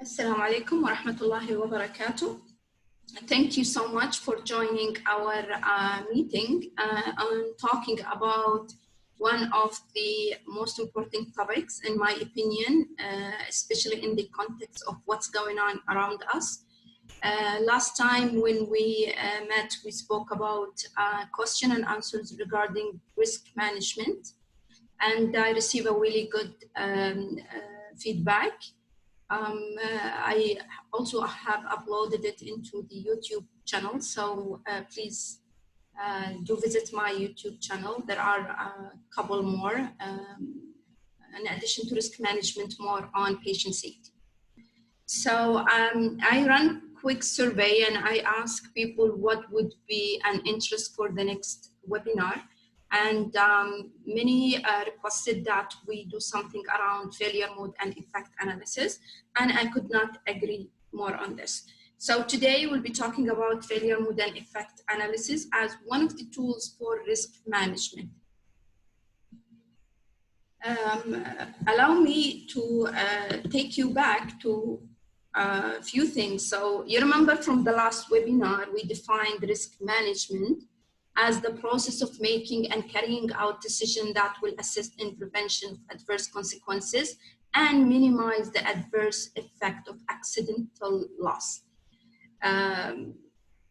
Assalamu alaikum wa rahmatullahi wa barakatuh. Thank you so much for joining our meeting on talking about one of the most important topics, in my opinion, especially in the context of what's going on around us. Last time when we met, we spoke about question and answers regarding risk management, and I received a really good feedback. I also have uploaded it into the YouTube channel, so please do visit my YouTube channel. There are a couple more, in addition to risk management, more on patient safety. So I ran a quick survey and I asked people what would be an interest for the next webinar. And many requested that we do something around failure mode and effect analysis, and I could not agree more on this. So today we'll be talking about failure mode and effect analysis as one of the tools for risk management. Allow me to take you back to a few things. So you remember from the last webinar, we defined risk management as the process of making and carrying out decisions that will assist in prevention of adverse consequences and minimize the adverse effect of accidental loss.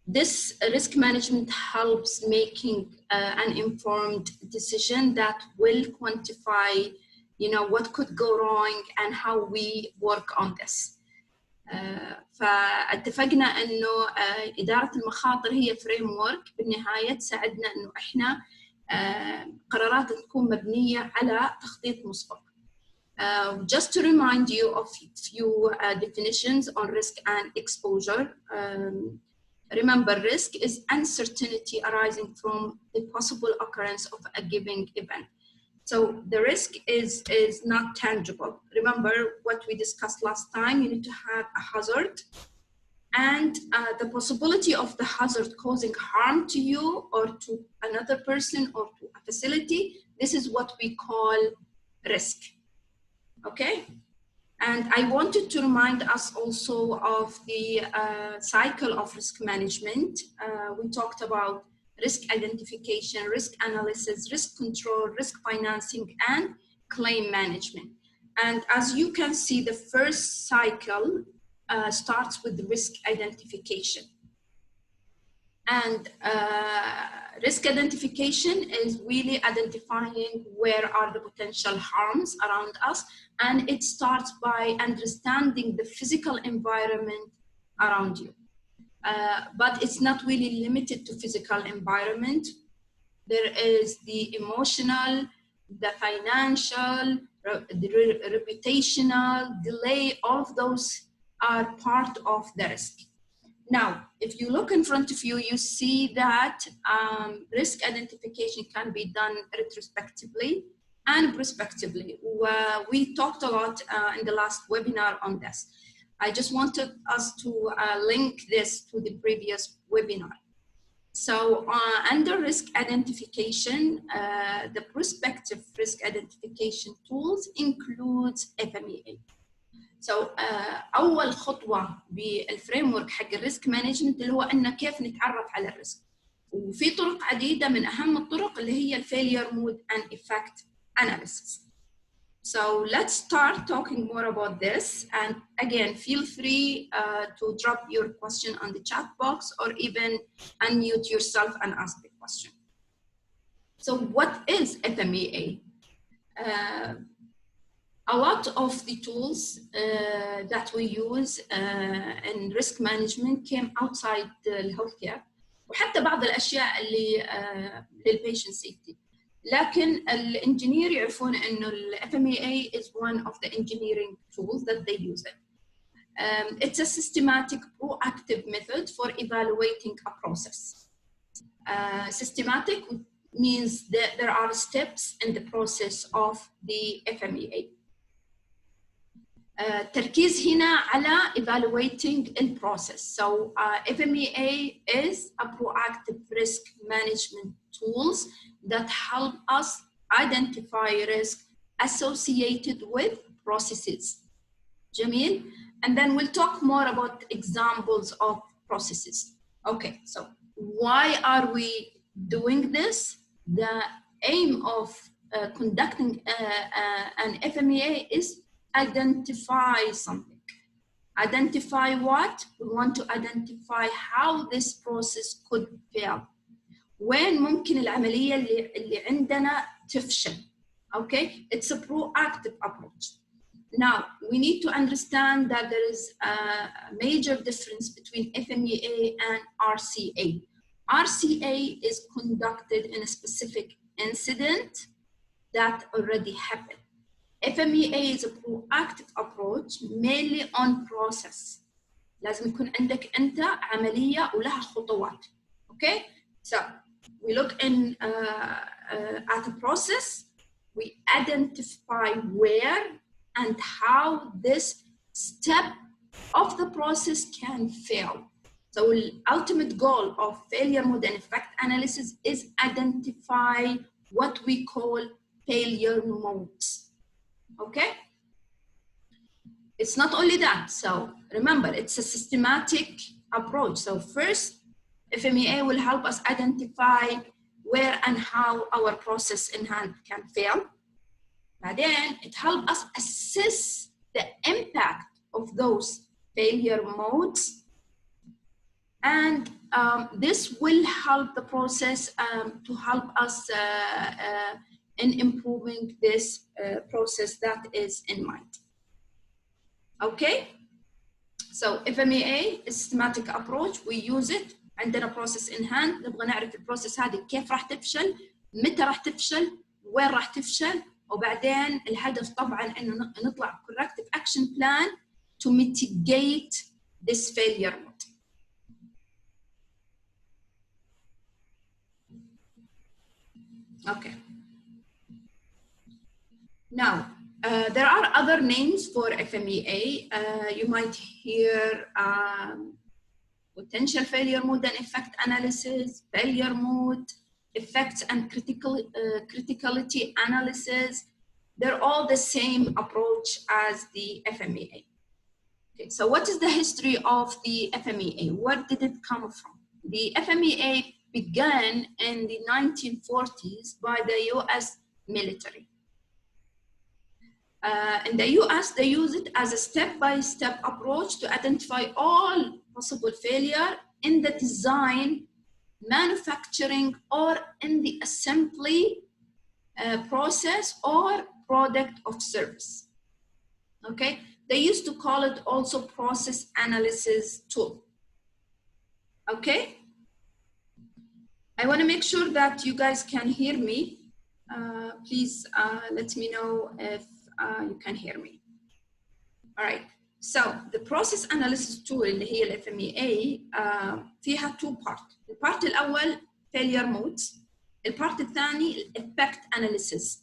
This risk management helps making an informed decision that will quantify, what could go wrong and how we work on this. فاتفقنا انه اداره المخاطر هي فريم ورك بالنهايه تساعدنا انه احنا قرارات تكون مبنيه على تخطيط مسبق. Just to remind you of few definitions on risk and exposure. Remember, risk is uncertainty arising from the possible occurrence of a given event. So the risk is not tangible. Remember what we discussed last time, you need to have a hazard and the possibility of the hazard causing harm to you or to another person or to a facility. This is what we call risk, okay? And I wanted to remind us also of the cycle of risk management. We talked about risk identification, risk analysis, risk control, risk financing, and claim management. And as you can see, the first cycle starts with the risk identification. And risk identification is really identifying where are the potential harms around us. And it starts by understanding the physical environment around you. But it's not really limited to physical environment. There is the emotional, the financial, the reputational, delay, all of those are part of the risk. Now, if you look in front of you, you see that risk identification can be done retrospectively and prospectively. We talked a lot in the last webinar on this. I just wanted us to link this to the previous webinar. So under risk identification, the prospective risk identification tools includes FMEA. So أول خطوة بالفريم ورك حق الريسك مانجمنت اللي هو إنه كيف نتعرف على الريسك. وفي طرق عديدة من أهم الطرق اللي هي الفيلير مود and effect analysis. So let's start talking more about this, and again, feel free to drop your question on the chat box or even unmute yourself and ask the question. So what is FMEA? A lot of the tools that we use in risk management came outside the healthcare, وحتى بعض الأشياء اللي للpatient safety. لكن الانجينير يعرفون إنه ال FMEA is one of the engineering tools that they use it. It's a systematic, proactive method for evaluating a process. Systematic means that there are steps in the process of the FMEA. تركيز هنا على evaluating the process. So FMEA is a proactive risk management tools that help us identify risk associated with processes. Jamil? And then we'll talk more about examples of processes. Okay, so why are we doing this? The aim of conducting an FMEA is identify something. Identify what? We want to identify how this process could fail. وين ممكن العملية اللي عندنا تفشل. Okay, it's a proactive approach. Now, we need to understand that there is a major difference between FMEA and RCA. RCA is conducted in a specific incident that already happened. FMEA is a proactive approach mainly on process. لازم يكون عندك أنت عملية ولها خطوات. Okay? So, we look in at a process, we identify where and how this step of the process can fail. So the ultimate goal of failure mode and effect analysis is identify what we call failure modes. Okay? It's not only that. So remember, it's a systematic approach. So first, FMEA will help us identify where and how our process in hand can fail. Then it helps us assess the impact of those failure modes. And this will help the process to help us in improving this process that is in mind. Okay? So FMEA is a systematic approach. We use it. عندنا process in hand. نبغى نعرف البروسيس هذه كيف راح تفشل، متى راح تفشل، وين راح تفشل. وبعدين الهدف طبعاً إنه نطلع corrective action plan to mitigate this failure mode. Okay. Now, there are other names for FMEA. You might hear potential failure mode and effect analysis, failure mode, effects and criticality analysis. They're all the same approach as the FMEA. Okay, so what is the history of the FMEA? Where did it come from? The FMEA began in the 1940s by the US military. In the US, they use it as a step-by-step approach to identify all possible failure in the design, manufacturing, or in the assembly process or product of service. Okay, they used to call it also process analysis tool. Okay, I want to make sure that you guys can hear me. Please let me know if you can hear me. All right. So the process analysis tool اللي هي ال FMEA فيها two parts. البارت الأول failure modes. البارت الثاني effect analysis.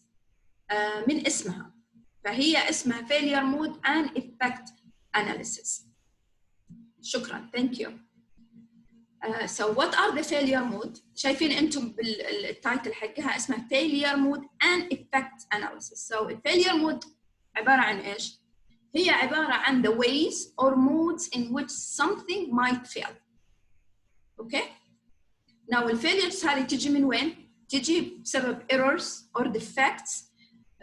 من اسمها. فهي اسمها failure mode and effect analysis. شكرا. Thank you. So what are the failure mode? شايفين أنتم بالتايتل حقها اسمها failure mode and effect analysis. So failure mode عبارة عن إيش؟ هي عبارة عن the ways or modes in which something might fail. Okay? Now الفيليرز هذه تجي من وين؟ تجي بسبب errors or defects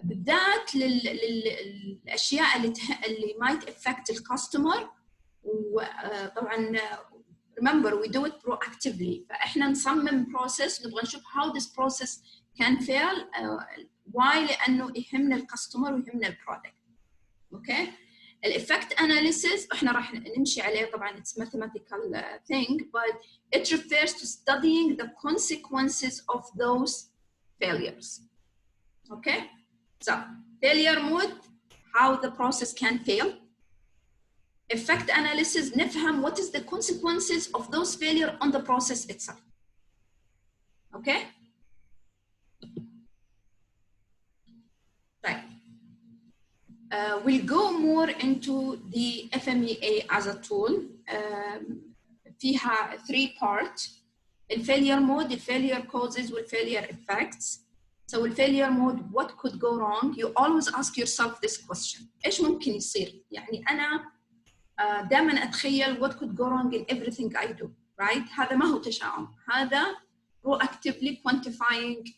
بالذات للأشياء اللي might affect الكاستمر. وطبعا remember we do it proactively. فإحنا نصمم process نبغى نشوف how this process can fail. why؟ لأنه يهمنا الكاستمر ويهمنا البرودكت. Okay? الeffect analysis احنا راح نمشي عليه طبعا it's mathematical thing but it refers to studying the consequences of those failures. Okay? So failure mode, how the process can fail. Effect analysis, نفهم what is the consequences of those failure on the process itself. Okay? طيب. We'll go more into the FMEA as a tool. فيها 3 parts. الfailure mode, الfailure causes والfailure effects. So الfailure mode, what could go wrong? You always ask yourself this question. إيش ممكن يصير؟ يعني أنا دائما أتخيل what could go wrong in everything I do, right? هذا ما هو تشاؤم. هذا proactively quantifying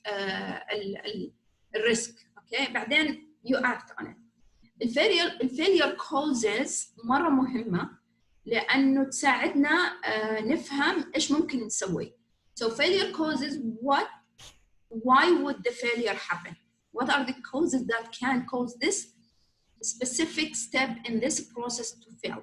الريسك. Okay? بعدين you act on it. الفيلير causes مرة مهمة لأنه تساعدنا نفهم إيش ممكن نسوي. So failure causes why would the failure happen? What are the causes that can cause this specific step in this process to fail?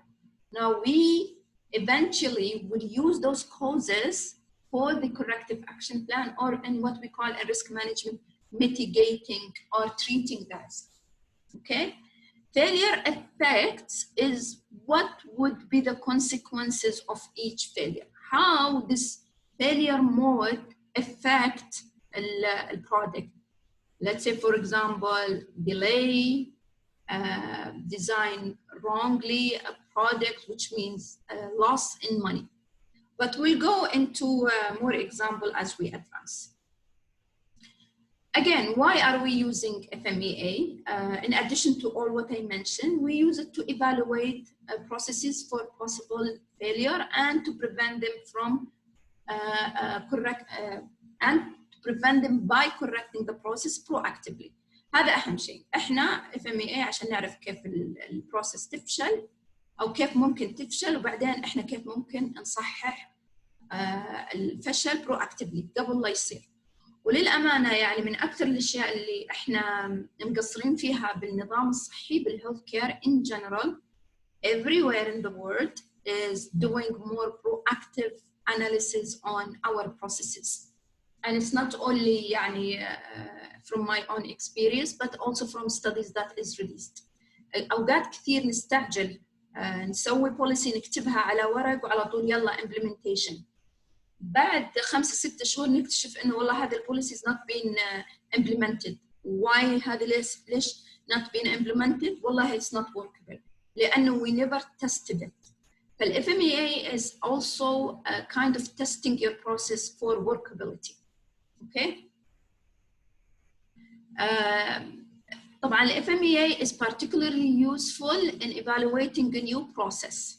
Now we eventually will use those causes for the corrective action plan, or in what we call a risk management, mitigating or treating the risk. Okay? Failure effects is what would be the consequences of each failure. How this failure mode affect the product. Let's say, for example, delay, design wrongly a product, which means loss in money. But we'll go into more example as we advance. Again, why are we using FMEA? In addition to all what I mentioned, we use it to evaluate processes for possible failure and to prevent them from prevent them by correcting the process proactively. هذا أهم شيء. إحنا FMEA عشان نعرف كيف البروسيس تفشل أو كيف ممكن تفشل، وبعدين إحنا كيف ممكن نصحح الفشل proactively قبل لا يصير. وللأمانة يعني من أكثر الأشياء اللي إحنا مقصرين فيها بالنظام الصحي بالhealth care in general everywhere in the world is doing more proactive analysis on our processes. And it's not only يعني from my own experience but also from studies that is released. أوقات كثير نستعجل نسوي policy نكتبها على ورق وعلى طول يلا implementation. بعد 5-6 شهور نكتشف إنه والله هذا البوليسي is not being implemented. Why هذا ليش not being implemented؟ والله it's not workable. لأنه we never tested it. فال FMEA is also a kind of testing your process for workability. Okay. طبعاً ال FMEA is particularly useful in evaluating a new process.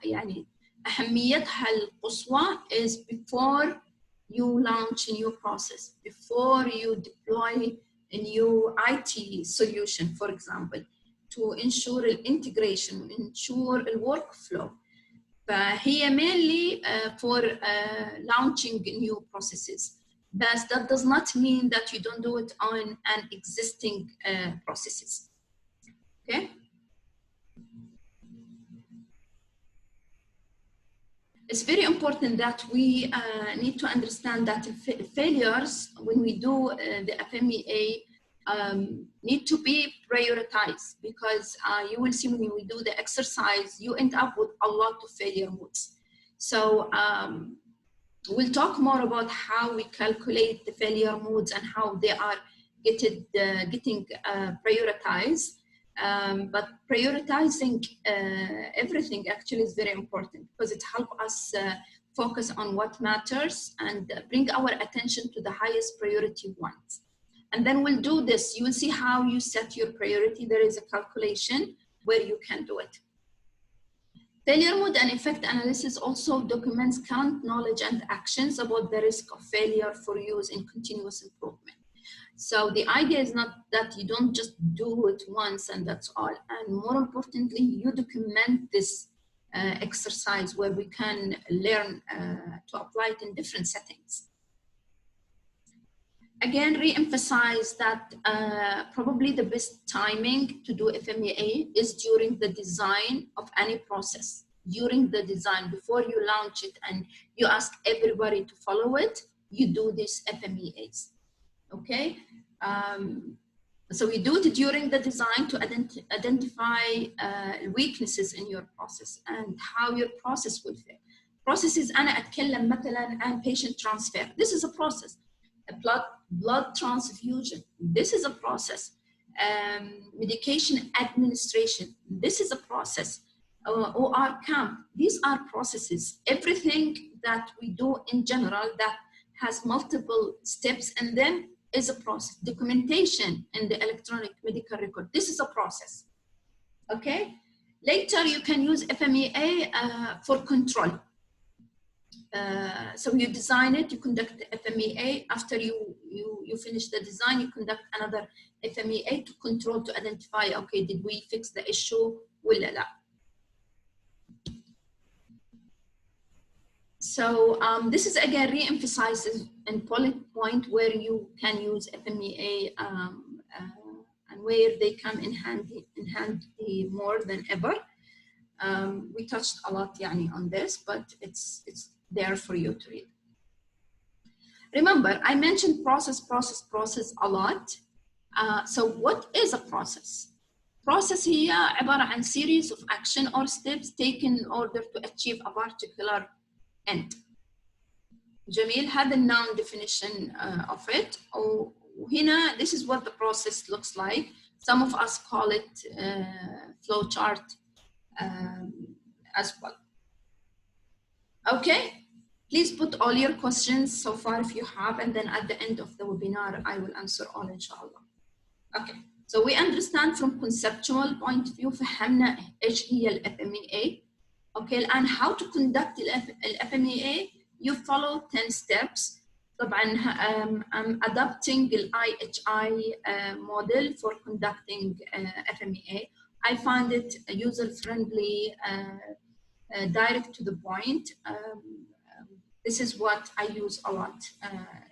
يعني أهميتها القصوى is before you launch a new process, before you deploy a new IT solution, for example, to ensure the integration, ensure the workflow. فهي mainly for launching new processes. But that does not mean that you don't do it on an existing processes. Okay. It's very important that we need to understand that failures, when we do the FMEA, need to be prioritized, because you will see when we do the exercise, you end up with a lot of failure modes. So we'll talk more about how we calculate the failure modes and how they are getting prioritized. But prioritizing everything actually is very important, because it helps us focus on what matters and bring our attention to the highest priority ones. And then we'll do this. You will see how you set your priority. There is a calculation where you can do it. Failure mode and effect analysis also documents current knowledge and actions about the risk of failure for use in continuous improvement. So the idea is not that you don't just do it once and that's all. And more importantly, you document this exercise where we can learn to apply it in different settings. Again, re-emphasize that probably the best timing to do FMEA is during the design of any process. During the design, before you launch it and you ask everybody to follow it, you do these FMEAs. Okay, so we do it during the design to identify weaknesses in your process and how your process will fail. Processes أنا أتكلم مثلاً عن patient transfer. This is a process. A blood transfusion. This is a process. medication administration. This is a process. OR camp. These are processes. Everything that we do in general that has multiple steps and then is a process. Documentation in the electronic medical record. This is a process. Okay. Later, you can use FMEA for control. So you design it, you conduct the FMEA. After you finish the design, you conduct another FMEA to control, to identify, okay, did we fix the issue? ولا لا. So this is again re-emphasizes an important point where you can use FMEA and where they come in handy more than ever. We touched a lot يعني, on this, but it's there for you to read. Remember, I mentioned process a lot. So what is a process? Process هي عبارة عن series of action or steps taken in order to achieve a particular end. جميل. هذا noun definition of it. وهنا this is what the process looks like. Some of us call it flowchart as well. Okay, please put all your questions so far if you have, and then at the end of the webinar I will answer all inshallah. Okay, so we understand from conceptual point of view فهمنا ايش هي ال FMEA. Okay, and how to conduct ال FMEA. You follow 10 steps. طبعا I'm adopting the IHI model for conducting FMEA. I find it user-friendly, direct to the point. This is what I use a lot.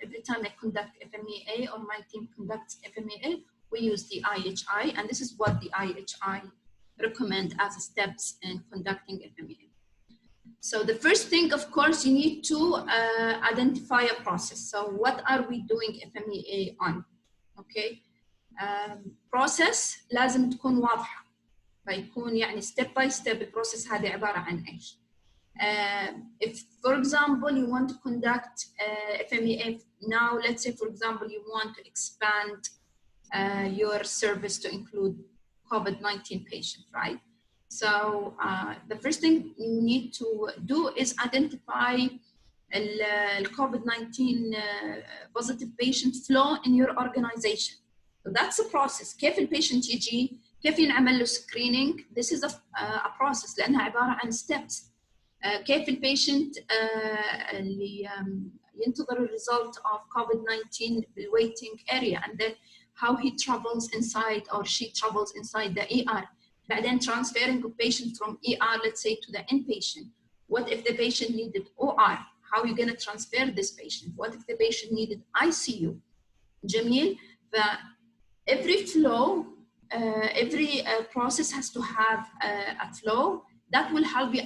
Every time I conduct FMEA or my team conducts FMEA, we use the IHI, and this is what the IHI recommend as steps in conducting FMEA. So the first thing, of course, you need to identify a process. So what are we doing FMEA on? Okay, process لازم تكون واضحة. فيكون يعني step by step البروسيس هذه عبارة عن إيش. If, for example, you want to conduct FMEA now, let's say, for example, you want to expand your service to include COVID-19 patients, right? So the first thing you need to do is identify the COVID-19 positive patient flow in your organization. So that's a process. كيف البيشنت يجي؟ كيف ينعمل له screening? This is a process لأنها عبارة عن steps. كيف البيشنت اللي ينتظر result of COVID-19 بالwaiting area, and then how he travels inside or she travels inside the ER. بعدين transferring a patient from ER, let's say, to the inpatient. What if the patient needed OR? How are you going to transfer this patient? What if the patient needed ICU? جميل. Every flow, every process has to have a flow that will help you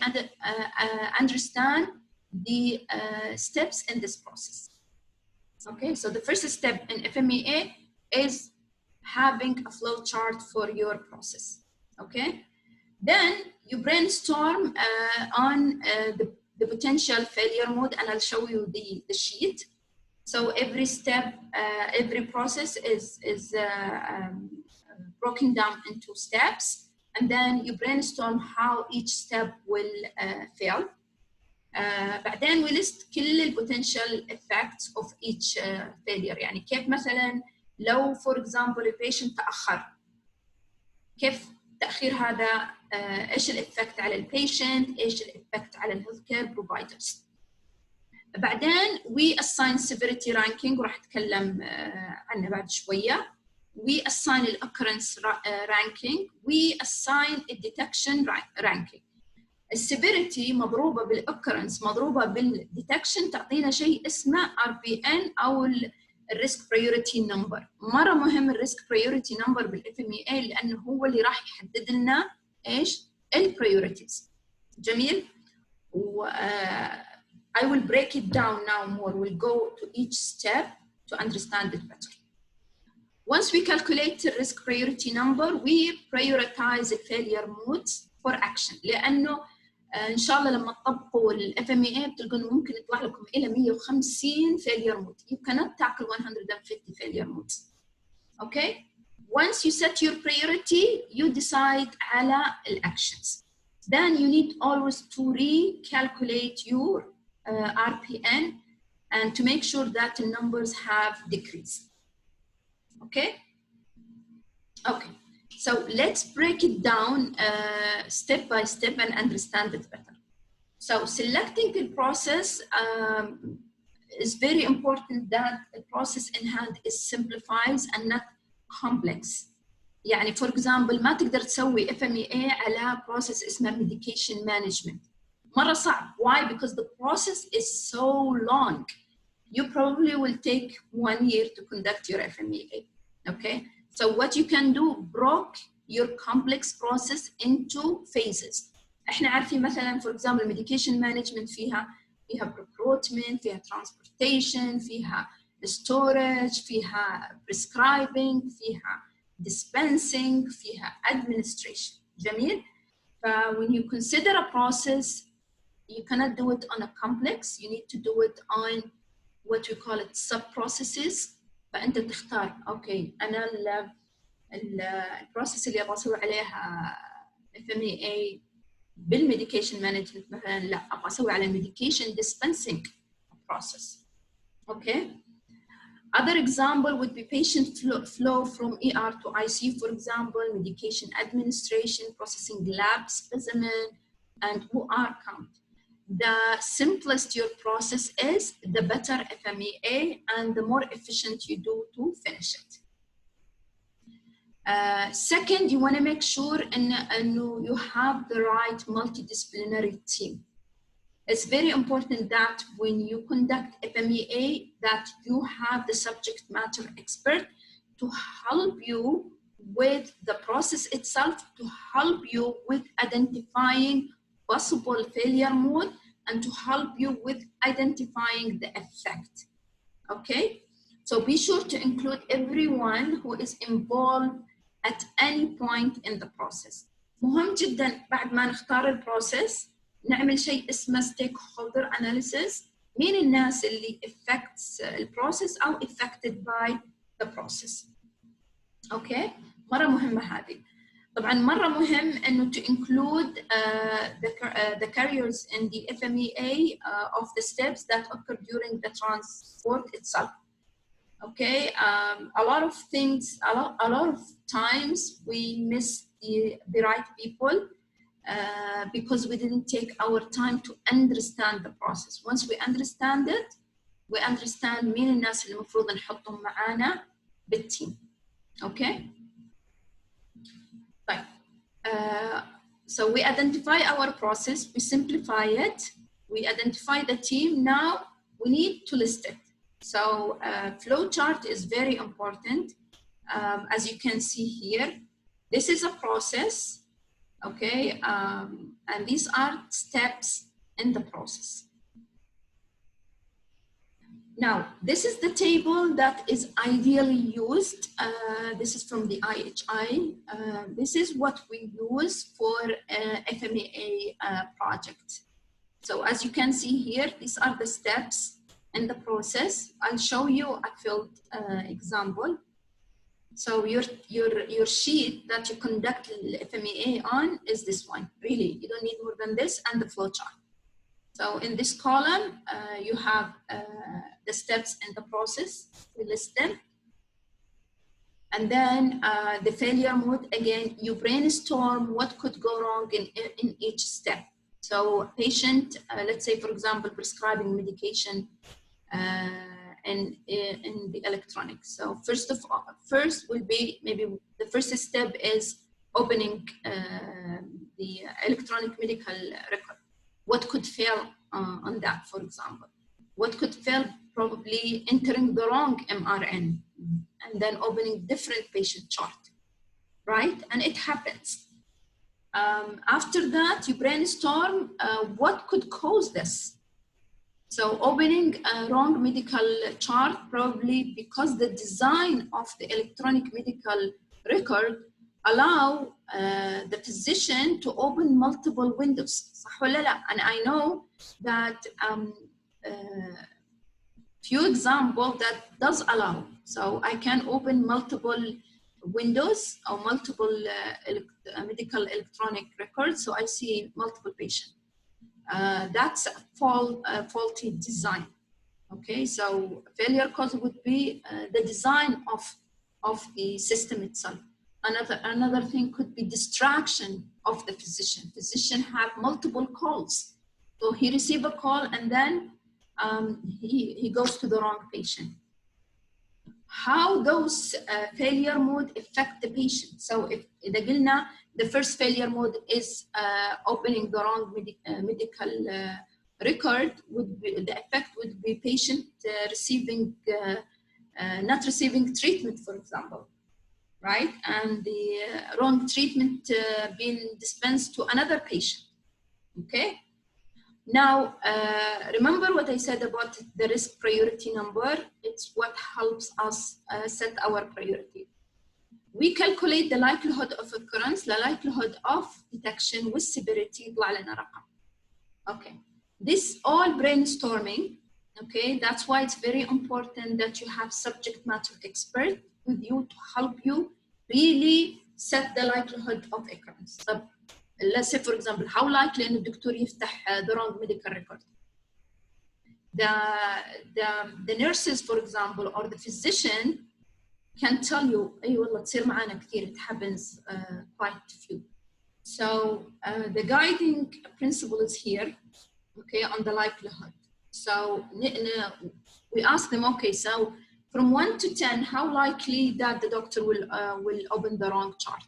understand the steps in this process. Okay, so the first step in FMEA is having a flow chart for your process. Okay, then you brainstorm on the potential failure mode, and I'll show you the sheet. So every step, every process is broken down into steps, and then you brainstorm how each step will fail. بعدين we list كل ال potential effects of each failure. يعني كيف مثلا لو for example a patient تأخر، كيف التأخير هذا ايش الإفكت على البيشنت، ايش الإفكت على الهيلث كير بروفايدرز. بعدين we assign severity ranking، وراح أتكلم عنه بعد شوية. we assign the occurrence ranking، we assign the detection ranking. السيفيريتي مضروبة بالoccurrence مضروبة بالdetection تعطينا شيء اسمه RPN أو الريسك priority number. مرة مهم الريسك priority number بالFMEA لأنه هو اللي راح يحدد لنا إيش البريوريتيز. جميل. I will break it down now more. We'll go to each step to understand it better. Once we calculate the risk priority number, we prioritize the failure modes for action. لأنه إن شاء الله لما تطبقوا ال FMEA بتلقون ممكن يطلع لكم إلى 150 failure mode. You cannot tackle 150 failure modes. Okay? once you set your priority, you decide على actions. Then you need always to recalculate your RPN and to make sure that the numbers have decreased. Okay? Okay. So let's break it down step by step and understand it better. So selecting the process is very important that the process in hand is simplified and not complex. يعني for example ما تقدر تسوي FMEA على process اسمه medication management. مرة صعب. Why? Because the process is so long. You probably will take 1 year to conduct your FMEA. Okay? So what you can do, broke your complex process into phases. احنا عارفين مثلا for example medication management فيها recruitment, فيها transportation, فيها storage, فيها prescribing, فيها dispensing, فيها administration. جميل؟ when you consider a process, you cannot do it on a complex. You need to do it on what we call it sub-processes. فأنت تختار أوكي أنا البروسيس اللي أبغى أسوي عليها FMEA بالميديكيشن مانجمنت مثلا لا أبغى أسوي على medication dispensing process. Okay. Other example would be patient flow from ER to ICU, for example, medication administration, processing lab specimen, and OR count. The simplest your process is, the better FMEA and the more efficient you do to finish it. Second, you want to make sure you have the right multidisciplinary team. It's very important that when you conduct FMEA that you have the subject matter expert to help you with the process itself, to help you with identifying possible failure mode and to help you with identifying the effect. Okay? So be sure to include everyone who is involved at any point in the process. مهم جدا بعد ما نختار البروسيس نعمل شيء اسمه stakeholder analysis. مين الناس اللي affects البروسيس أو affected by the process. Okay? مرة مهمة هذه. طبعاً مرة مهم إنه to include the carriers in the FMEA of the steps that occur during the transport itself. Okay, a lot of things, a lot of times we miss the right people because we didn't take our time to understand the process. Once we understand it, we understand مين الناس اللي المفروض نحطهم معانا بالتيم. Okay. طيب. So we identify our process, we simplify it, we identify the team. Now we need to list it. So flowchart is very important. As you can see here, this is a process, okay, and these are steps in the process. Now, this is the table that is ideally used. This is from the IHI. This is what we use for FMEA project. So as you can see here, these are the steps in the process. I'll show you a field example. So your sheet that you conduct the FMEA on is this one. Really, you don't need more than this and the flowchart. So in this column, you have the steps in the process. We list them. And then the failure mode, again, you brainstorm what could go wrong in each step. So patient, let's say, for example, prescribing medication in the electronics. So first will be maybe the first step is opening the electronic medical record. What could fail on that, for example? What could fail? Probably entering the wrong MRN and then opening different patient chart, right? And it happens. After that, you brainstorm what could cause this. So opening a wrong medical chart, probably because the design of the electronic medical record allow the physician to open multiple windows. صح ولا لا? And I know that few examples that does allow. So I can open multiple windows or multiple medical electronic records, so I see multiple patients. That's a faulty design. Okay, so failure cause would be the design of the system itself. Another thing could be distraction of the physician. Physician have multiple calls, so he receive a call and then he goes to the wrong patient. How those failure mode affect the patient? So if the first failure mode is opening the wrong medical record, the effect would be patient not receiving treatment, for example, right? And the wrong treatment being dispensed to another patient, okay? Now, remember what I said about the risk priority number. It's what helps us set our priority. We calculate the likelihood of occurrence, the likelihood of detection with severity, يطلع لنا رقم. Okay, this all brainstorming, okay? That's why it's very important that you have subject matter expert with you to help you really set the likelihood of occurrence. So, let's say, for example, how likely إنه الدكتور يفتح the wrong medical record. The nurses, for example, or the physician can tell you, أي والله تصير معنا كثير, it happens quite few. So the guiding principle is here, okay, on the likelihood. So we ask them, okay, so from 1 to 10, how likely that the doctor will open the wrong chart?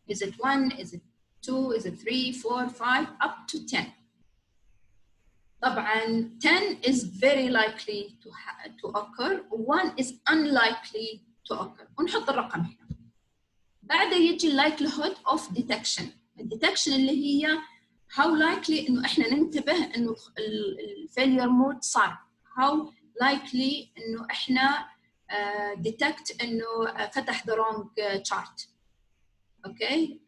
Is it 1? Is it 2? Is it 3, 4, 5, up to 10? طبعا 10 is very likely to occur, 1 is unlikely to occur. ونحط الرقم هنا. بعدها يجي likelihood of detection. الديتكشن اللي هي how likely إنه إحنا ننتبه إنه الفيلير مود صار. How likely إنه إحنا detect إنه فتح the wrong chart. Okay.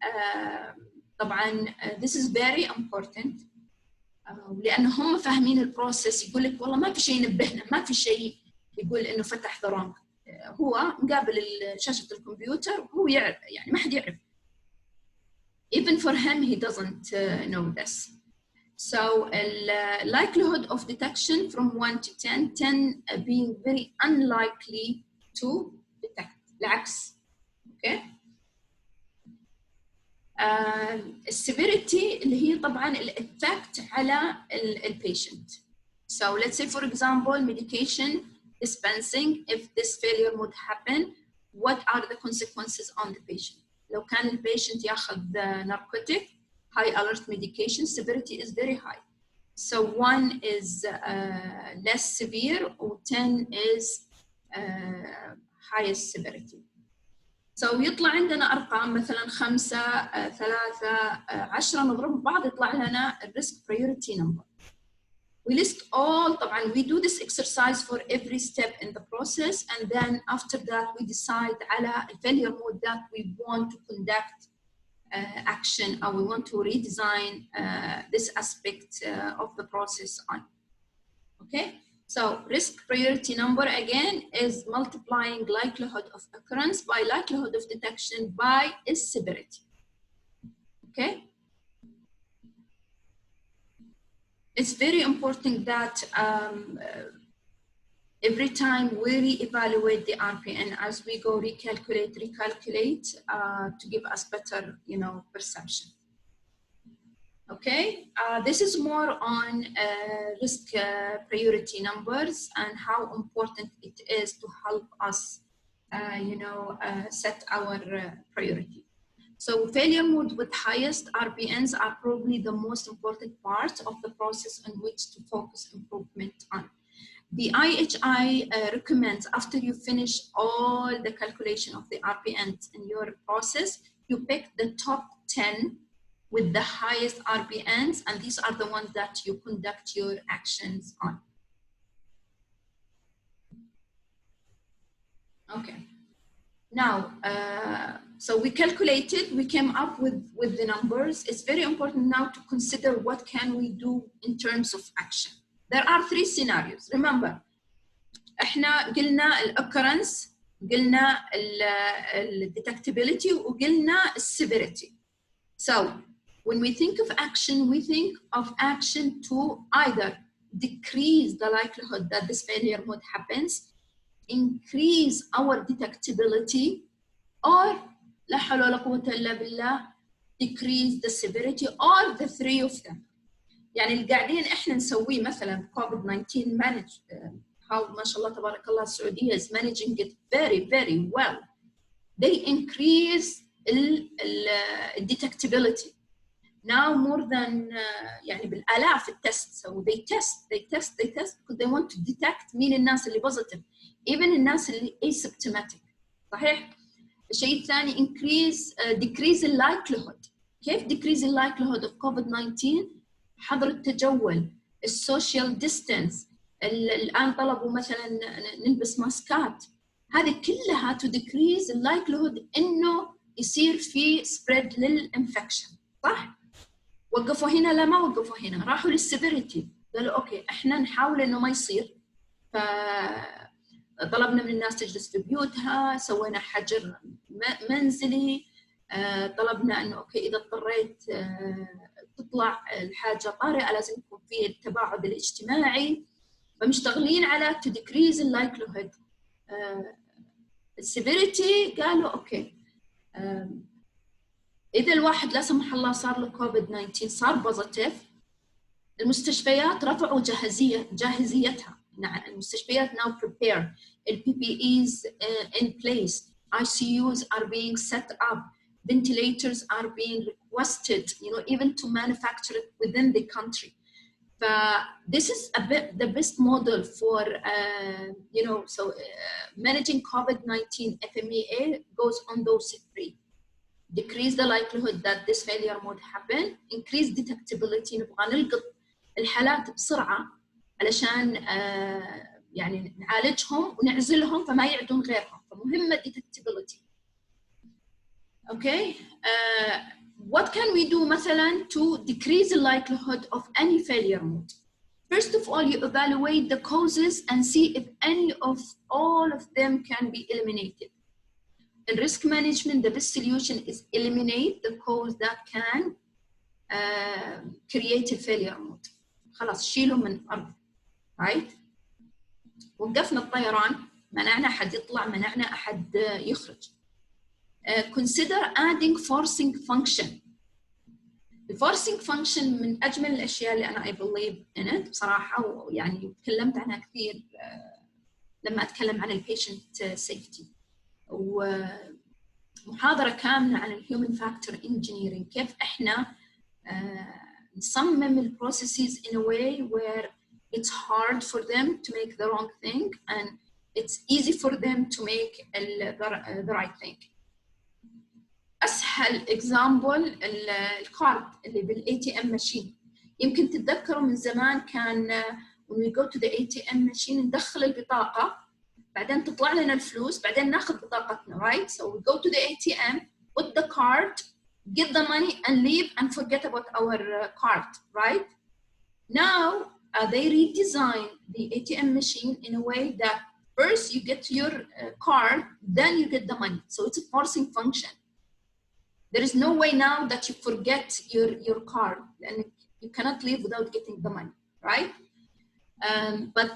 طبعا this is very important لأن هم فاهمين البروسيس. يقول لك والله ما في شيء ينبهنا، ما في شيء يقول إنه فتح the wrong. هو مقابل شاشة الكمبيوتر وهو يعرف، يعني ما حد يعرف. Even for him, he doesn't know this. So likelihood of detection from 1 to 10, 10 being very unlikely to detect. العكس. Okay. severity اللي هي طبعا الإفكت على البيشنت. So let's say, for example, medication dispensing, if this failure would happen, what are the consequences on the patient? لو كان البيشنت ياخذ narcotic, high alert medication, severity is very high. So 1 is less severe, or 10 is highest severity. So يطلع عندنا أرقام مثلاً 5, 3, 10 نضرب بعض يطلع لنا risk priority number. We list all, طبعاً we do this exercise for every step in the process, and then after that we decide على failure mode that we want to conduct action, or we want to redesign this aspect of the process on. Okay. So risk priority number again is multiplying likelihood of occurrence by likelihood of detection by its severity. Okay. It's very important that every time we re-evaluate the RPN as we go recalculate to give us better, perception. Okay, this is more on risk priority numbers and how important it is to help us, set our priority. So failure mode with highest RPNs are probably the most important part of the process on which to focus improvement on. The IHI recommends after you finish all the calculation of the RPNs in your process, you pick the top 10 with the highest RPNs, and these are the ones that you conduct your actions on. Okay. Now, so we calculated, we came up with the numbers. It's very important now to consider what can we do in terms of action. There are 3 scenarios. Remember, احنا قلنا occurrence قلنا الديتكتابيلتي وقلنا السيفيريتي. So when we think of action, we think of action to either decrease the likelihood that this failure mode happens, increase our detectability, or لا حول ولا قوة إلا بالله decrease the severity, or the three of them. يعني اللي قاعدين إحنا نسويه مثلا COVID-19 manage how ما شاء الله تبارك الله السعودية is managing it very very well. They increase detectability now more than يعني بالآلاف التست. So they test because they want to detect مين الناس اللي positive, even الناس اللي asymptomatic. صحيح؟ الشيء الثاني decrease the likelihood. كيف decrease the likelihood of COVID-19؟ حظر التجول، السوشيال ديستانس، الآن طلبوا مثلا نلبس ماسكات، هذه كلها to decrease the likelihood إنه يصير في spread للإنفكشن. صح؟ وقفوا هنا؟ لا ما وقفوا هنا، راحوا للسيفيريتي، قالوا أوكي إحنا نحاول إنه ما يصير، فطلبنا من الناس تجلس في بيوتها، سوينا حجر منزلي، طلبنا إنه أوكي إذا اضطريت تطلع الحاجة طارئة لازم يكون في التباعد الاجتماعي، فمشتغلين على to decrease the likelihood. السيفيريتي قالوا أوكي إذا الواحد لا سمح الله صار له COVID-19 صار بوزيتيف، المستشفيات رفعوا جاهزيتها. المستشفيات now prepare, PPEs in place, ICUs are being set up, ventilators are being requested, even to manufacture it within the country. This is the best model for, managing COVID-19. FMEA goes on those three. Decrease the likelihood that this failure would happen, increase detectability. نبغى نلقط الحالات بسرعة علشان يعني نعالجهم ونعزلهم فما يعدون غيرهم، فمهمة detectability. Okay, what can we do مثلا to decrease the likelihood of any failure mode? First of all, you evaluate the causes and see if any of all of them can be eliminated. In risk management, the best solution is eliminate the cause that can create a failure mode. خلاص شيله من الأرض. Right? وقفنا الطيران، منعنا أحد يطلع، منعنا أحد يخرج. Consider adding forcing function. The forcing function من أجمل الأشياء اللي أنا I believe in it بصراحة، ويعني تكلمت عنها كثير لما أتكلم عن patient safety. ومحاضرة كاملة عن الهيومن فاكتور انجينيرينج، كيف احنا نصمم البروسيسز in a way where it's hard for them to make the wrong thing and it's easy for them to make the right thing. أسهل example الكارد اللي بالATM machine. يمكن تتذكروا من زمان كان when we go to the ATM machine ندخل البطاقة، بعدين تطلع لنا الفلوس، بعدين ناخذ بطاقتنا. Right? So we go to the ATM, put the card, get the money and leave and forget about our card. Right? Now they redesign the ATM machine in a way that first you get your card, then you get the money. So it's a forcing function. There is no way now that you forget your card, and you cannot leave without getting the money. Right? But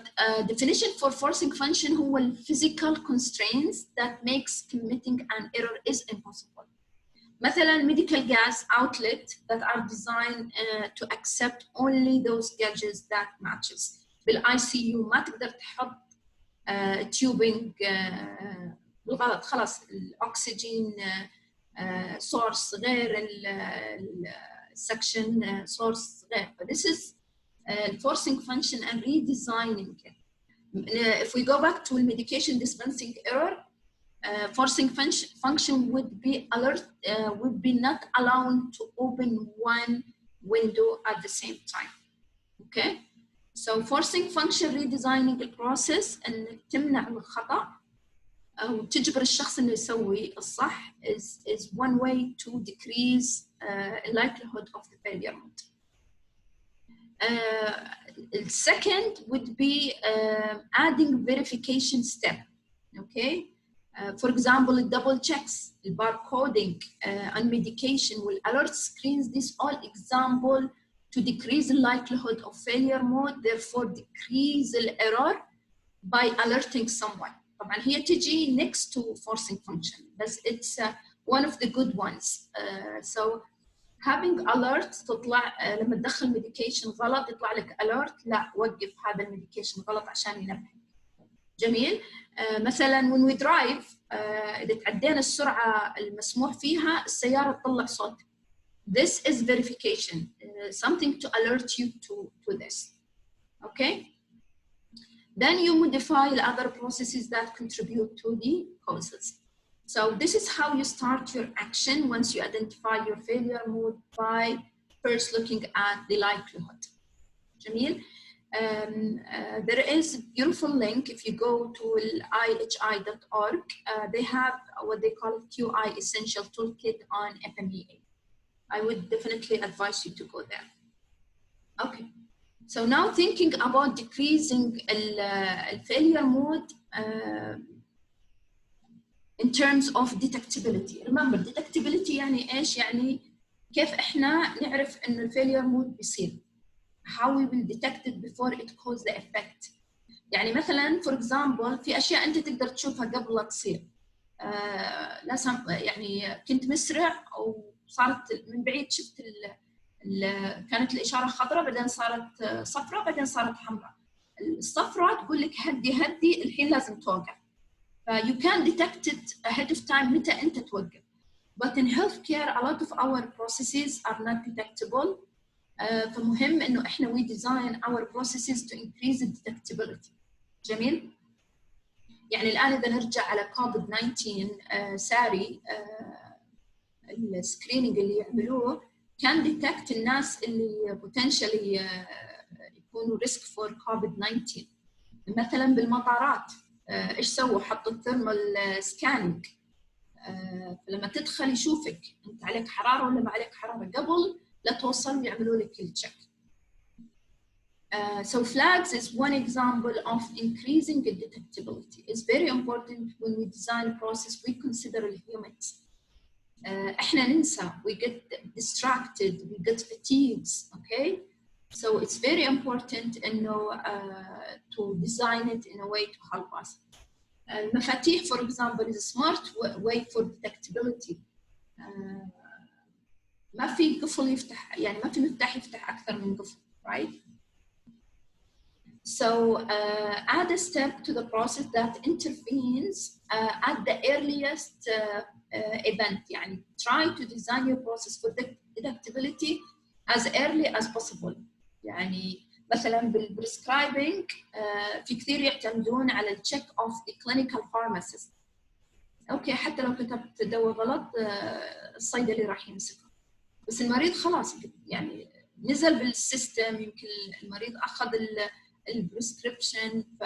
definition for forcing function هو physical constraints that makes committing an error is impossible. مثلا medical gas outlet that are designed to accept only those gauges that matches. بالICU ما تقدر تحط tubing بالغلط، خلاص الأكسجين source غير السكشن source غير. But this is forcing function and redesigning it. If we go back to medication dispensing error, forcing function would be not allowed to open one window at the same time. Okay, so forcing function redesigning the process and تمنع الخطأ أو تجبر الشخص إنه يسوي الصح is one way to decrease likelihood of the failure mode. Second would be adding verification step. Okay, For example, double checks, barcoding, on medication, alert screens. These all example to decrease the likelihood of failure mode, therefore decrease the error by alerting someone. طبعا هي تجي next to forcing function, but it's one of the good ones. So having alert تطلع لما تدخل medication غلط يطلع لك alert لا وقف هذا الميديكيشن غلط عشان ينبهك. جميل. مثلا when we drive إذا تعدينا السرعة المسموح فيها السيارة تطلع صوت. This is verification, something to alert you to this. Okay. Then you modify the other processes that contribute to the causes. So this is how you start your action once you identify your failure mode by first looking at the likelihood. Jamil. There is a beautiful link. If you go to ihi.org, they have what they call QI Essential Toolkit on FMEA. I would definitely advise you to go there. Okay. So now thinking about decreasing failure mode in terms of detectability. Remember, detectability يعني إيش؟ يعني كيف إحنا نعرف إنه الفيلير مود بيصير. How we will detect it before it causes the effect. يعني مثلاً for example في أشياء أنت تقدر تشوفها قبل لا تصير. يعني كنت مسرع أو صارت من بعيد شفت كانت الإشارة خضراء بعدين صارت صفراء بعدين صارت حمراء. الصفراء تقول لك هدي الحين لازم توقف. You can detect it ahead of time متى أنت توقف. But in healthcare a lot of our processes are not detectable. فمهم إنه إحنا we design our processes to increase the detectability. جميل. يعني الآن إذا نرجع على COVID-19 ساري السكرينينج اللي يعملوه كان ديتكت الناس اللي potentially يكونوا risk for COVID-19. مثلا بالمطارات ايش سووا؟ حطوا الثيرمال سكانينج. فلما تدخل يشوفك انت عليك حراره ولا ما عليك حراره قبل لا توصل ويعملوا لك التشيك. So flags is one example of increasing the detectability. It's very important when we design a process we consider the humans. احنا ننسى, we get distracted, we get fatigues, okay? So it's very important to design it in a way to help us. المفاتيح for example is a smart way for detectability. ما في قفل يفتح, يعني ما في مفتاح يفتح أكثر من قفل, right? So add a step to the process that intervenes at the earliest event. يعني try to design your process for detectability as early as possible. يعني مثلا بالprescribing في كثير يعتمدون على الcheck of the clinical pharmacist. اوكي حتى لو كتبت دواء غلط الصيدلي راح يمسكه, بس المريض خلاص يعني نزل بالسيستم, يمكن المريض اخذ البريسكريبشن. ف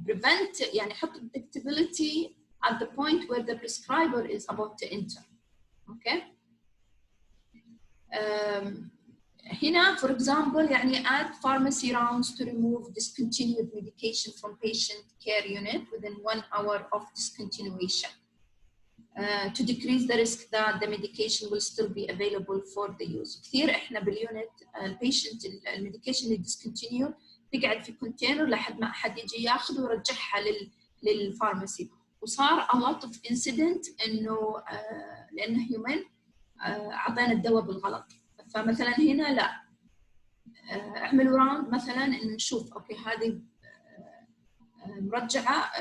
prevent يعني حط detectability at the point where the prescriber is about to enter. okay. هنا for example يعني add pharmacy rounds to remove discontinued medication from patient care unit within 1 hour of discontinuation to decrease the risk that the medication will still be available for the use. كثير إحنا باليونت البيشنت الميديكيشن اللي discontinue تقعد في كونتينر لحد ما أحد يجي ياخذ ويرجعها للفارماسي, وصار a lot of incident إنه لأنه human أعطينا الدواء بالغلط. فمثلا هنا لا, اعملوا راوند مثلا إن نشوف أوكي هذه مرجعة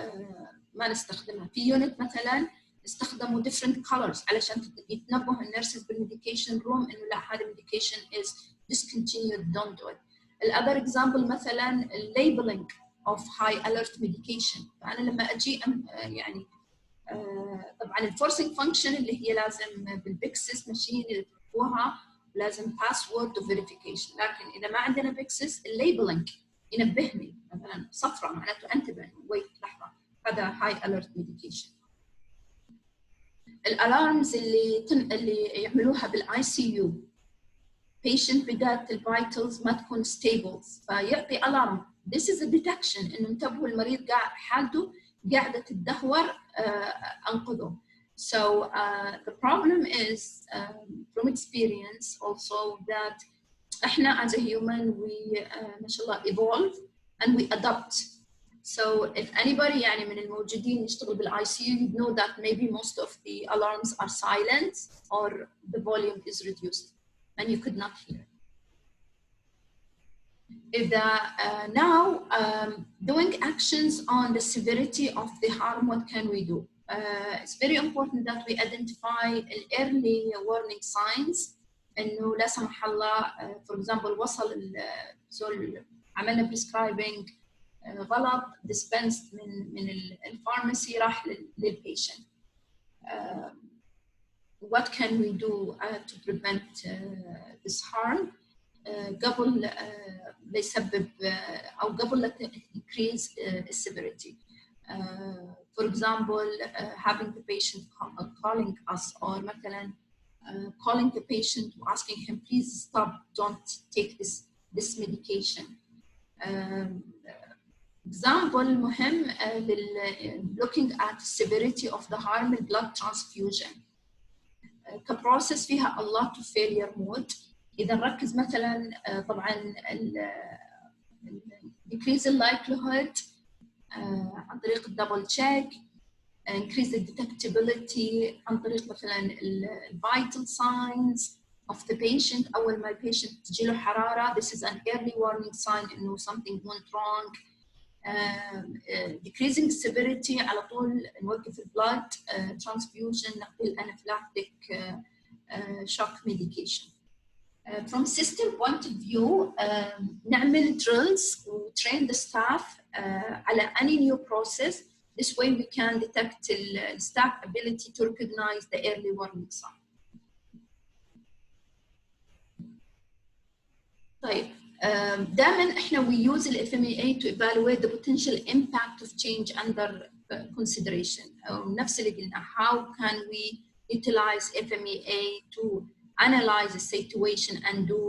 ما نستخدمها. في يونت مثلا استخدموا different colors علشان يتنبه النيرسز بالميديكيشن روم إنه لا هذا الميديكيشن is discontinued, don't do it. الأذر example مثلا labeling of high alert medication. فأنا لما أجي يعني طبعا الفورسينج فانكشن اللي هي لازم بالبيكسس ماشين اللي تحطوها لازم باسورد وفيريفيكيشن, لكن إذا ما عندنا بيكسس الليبلينج ينبهني مثلا صفرة معناته انتبه ويت لحظة هذا هاي اليرت ميديكيشن. الالارمز اللي يعملوها بالاي سي يو, patient بدات الفايتلز ما تكون ستيبل فيعطي الارم. This is a detection انه انتبهوا المريض قاعد حالته قاعدة تدهور أنقذه. So the problem is from experience also that احنا as a human we ما شاء الله evolve and we adapt. So if anybody يعني من الموجودين يشتغل بالاي سي يو you know that maybe most of the alarms are silent or the volume is reduced and you could not hear. Now doing actions on the severity of the harm, what can we do? It's very important that we identify early warning signs. إنه لا سمح الله for example وصل الزول عملنا prescribing غلط dispensed من الفارماسي راح للبيشنت. What can we do to prevent this harm قبل لا يسبب أو قبل لا increase severity. For example, having the patient calling us or مثلا calling the patient asking him please stop, don't take this medication. Example مهم looking at severity of the harm in blood transfusion. كبروسس فيها a lot of failure mode. إذا نركز مثلا طبعا decrease the likelihood عن طريق الدبل تشيك، increase the detectability عن طريق مثلا vital signs of the patient. أول ما البيشنت تجيله حرارة this is an early warning sign إنه something went wrong. Decreasing severity على طول نوقف البلاد transfusion نقي الانافلاكتيك shock medication. From system point of view نعمل drills و train the staff على any new process. This way we can detect the staff ability to recognize the early warning sign. طيب دائما احنا we use the FMEA to evaluate the potential impact of change under consideration. نفس اللي قلنا how can we utilize FMEA to analyze the situation and do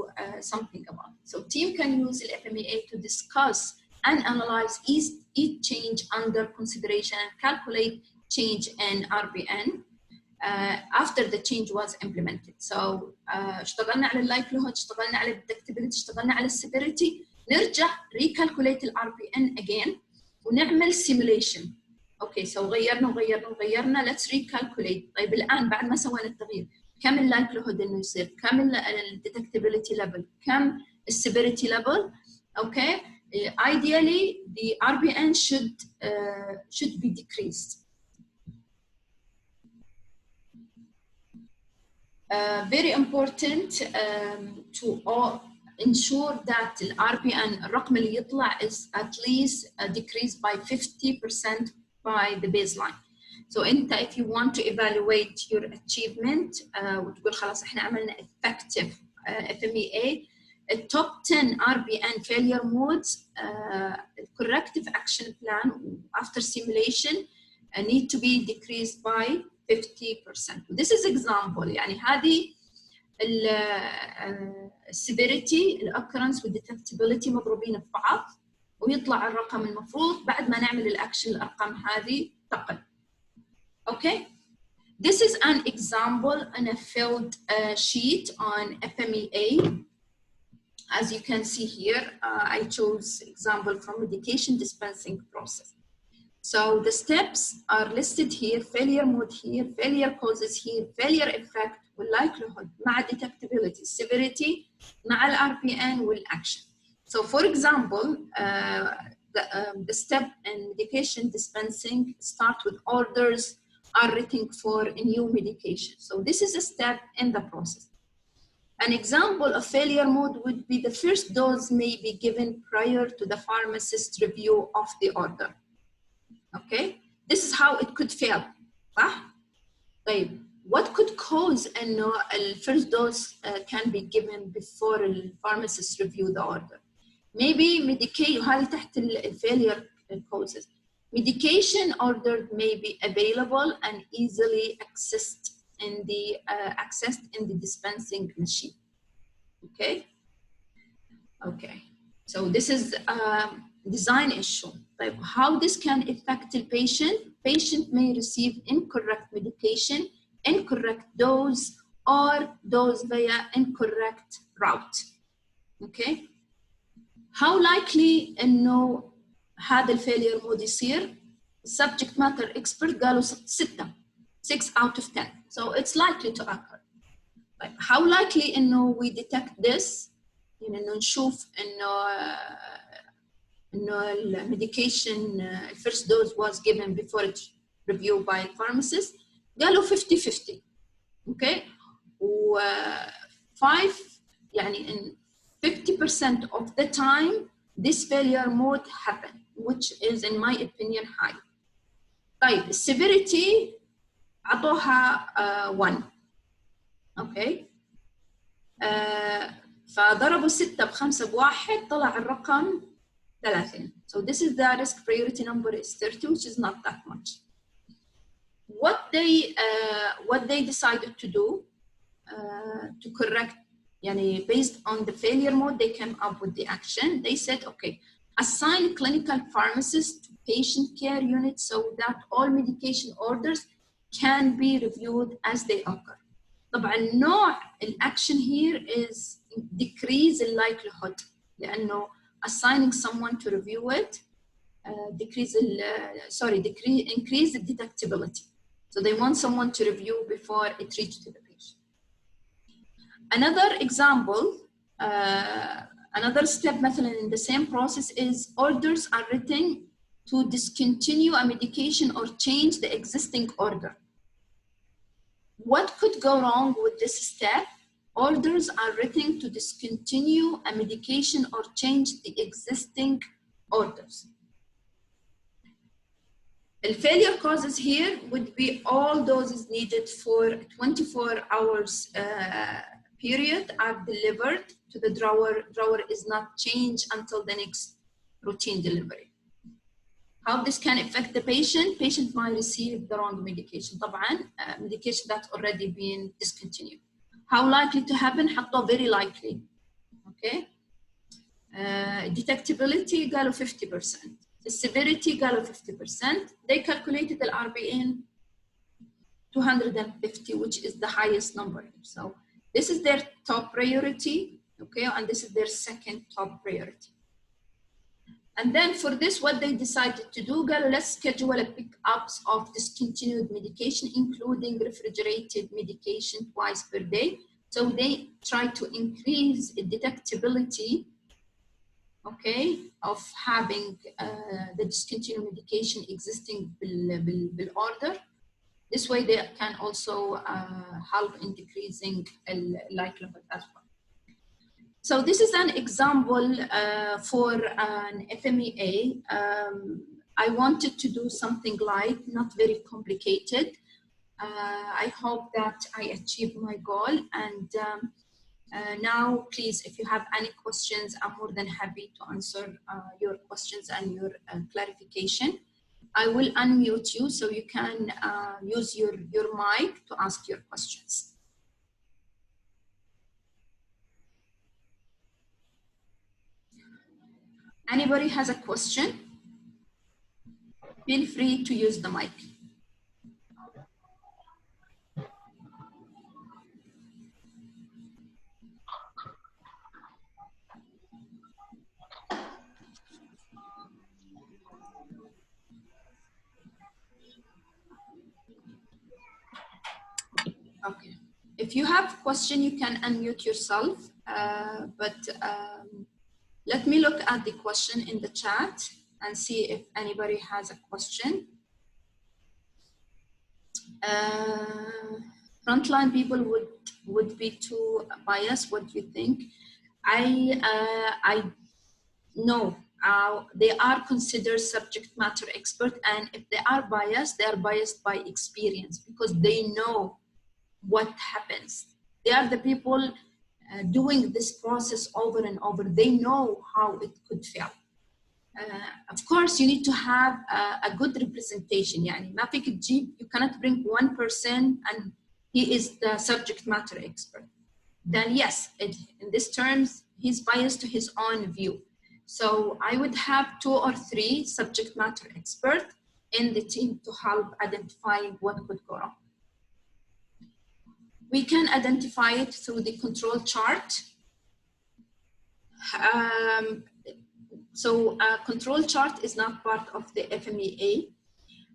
something about it. So team can use the FMEA to discuss and analyze each change under consideration and calculate change in RBN after the change was implemented. So اشتغلنا على اللايكليهود، اشتغلنا على الديتكتابيلتي، اشتغلنا على السيفيريتي، نرجع recalculate ال RBN again ونعمل simulation. اوكي so غيرنا let's recalculate. طيب الآن بعد ما سوينا التغيير كم اللايكليهود انه يصير، كم الديتكتابيلتي ليفل، كم السيفيريتي ليفل. اوكي ideally the RBN should be decreased. Very important to ensure that the RBN الرقم اللي يطلع is at least decreased by 50% by the baseline. So انت if you want to evaluate your achievement وتقول خلاص احنا عملنا effective FMEA, top 10 RBN failure modes, corrective action plan after simulation need to be decreased by 50%. This is example. يعني هذه severity, occurrence والdetectability مضروبين في بعض ويطلع الرقم المفروض بعد ما نعمل الأكشن الأرقام هذه تقل. Okay. This is an example on a filled sheet on FMEA. As you can see here, I chose example from medication dispensing process. So the steps are listed here, failure mode here, failure causes here, failure effect والlikelihood مع detectability, severity مع RPN والaction. So for example, the step in medication dispensing start with orders are written for a new medication. So this is a step in the process. An example of failure mode would be the first dose may be given prior to the pharmacist's review of the order. Okay, this is how it could fail. طيب, what could cause إنه the first dose can be given before the pharmacist review the order? Maybe medication, هذه تحت failure causes. Medication ordered may be available and easily accessed in the dispensing machine. Okay. Okay. So this is a design issue. طيب how this can affect the patient? Patient may receive incorrect medication, incorrect dose, or dose via incorrect route. Okay. How likely إنه هذا الفيلير مود يصير؟ subject matter expert قالوا 6 out of 10. So it's likely to occur. Like how likely إنه we detect this؟ يعني إنه نشوف إنه المedication first dose was given before it's reviewed by a pharmacist. قالوا 50-50. Okay. و 5 يعني in 50% of the time this failure mode happen, which is in my opinion high. طيب severity عطوها 1. اوكي. فضربوا 6 ب5 ب1 طلع الرقم 30. So this is the risk priority number is 30, which is not that much. What they decided to do to correct, يعني based on the failure mode, they came up with the action. They said, okay, assign clinical pharmacists to patient care units so that all medication orders can be reviewed as they occur. طبعا نوع الأكشن here is decrease the likelihood لأنه assigning someone to review it increase the detectability. So they want someone to review before it reaches to the patient. Another example, another step مثلا in the same process is orders are written to discontinue a medication or change the existing order. What could go wrong with this step? Orders are written to discontinue a medication or change the existing orders. The failure causes here would be all doses needed for 24 hours period are delivered to the drawer. Drawer is not changed until the next routine delivery. How this can affect the patient? Patient might receive the wrong medication. طبعا medication that's already been discontinued. How likely to happen? حطوا very likely. Okay. Detectability قالوا 50%. The severity قالوا 50%. They calculated the RBN 250, which is the highest number. So this is their top priority, okay, and this is their second top priority. And then for this, what they decided to do, let's schedule a pickups of discontinued medication, including refrigerated medication twice per day. So they try to increase the detectability, okay, of having the discontinued medication existing bill order. This way they can also help in decreasing likelihood as well. So this is an example for an FMEA. I wanted to do something light, not very complicated. I hope that I achieved my goal. And now, please, if you have any questions, I'm more than happy to answer your questions and your clarification. I will unmute you so you can use your mic to ask your questions. Anybody has a question? Feel free to use the mic. Okay. If you have a question, you can unmute yourself, let me look at the question in the chat and see if anybody has a question. Frontline people would be too biased. What do you think? I know they are considered subject matter expert, and if they are biased by experience because they know what happens. They are the people doing this process over and over. They know how it could fail. Of course, you need to have a good representation. يعني ما فيك تجيب, you cannot bring one person and he is the subject matter expert. Then yes, in this terms, he's biased to his own view. So I would have 2 or 3 subject matter experts in the team to help identifying what could go wrong. We can identify it through the control chart. So a control chart is not part of the FMEA.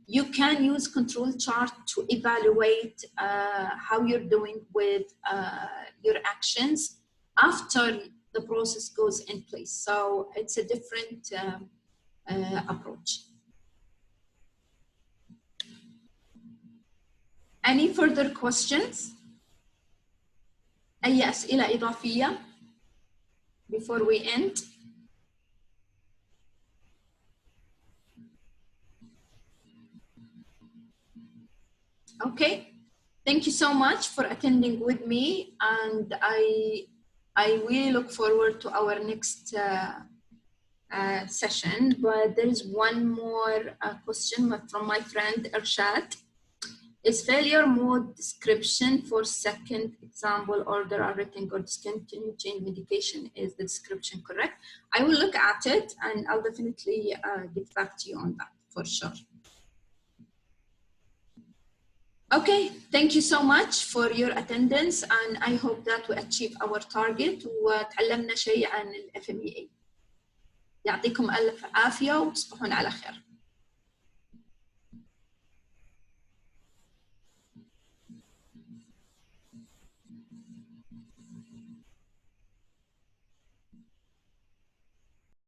You can use control chart to evaluate how you're doing with your actions after the process goes in place. So it's a different approach. Any further questions؟ أي أسئلة إضافية before we end؟ Okay, thank you so much for attending with me, and I really look forward to our next session. But there is one more question from my friend Arshad. Is failure mode description for second example order are written or discontinued change medication? Is the description correct? I will look at it and I'll definitely get back to you on that for sure. Okay, thank you so much for your attendance, and I hope that we achieve our target وتعلمنا شيء عن ال FMEA. يعطيكم ألف عافية وتصبحون على خير.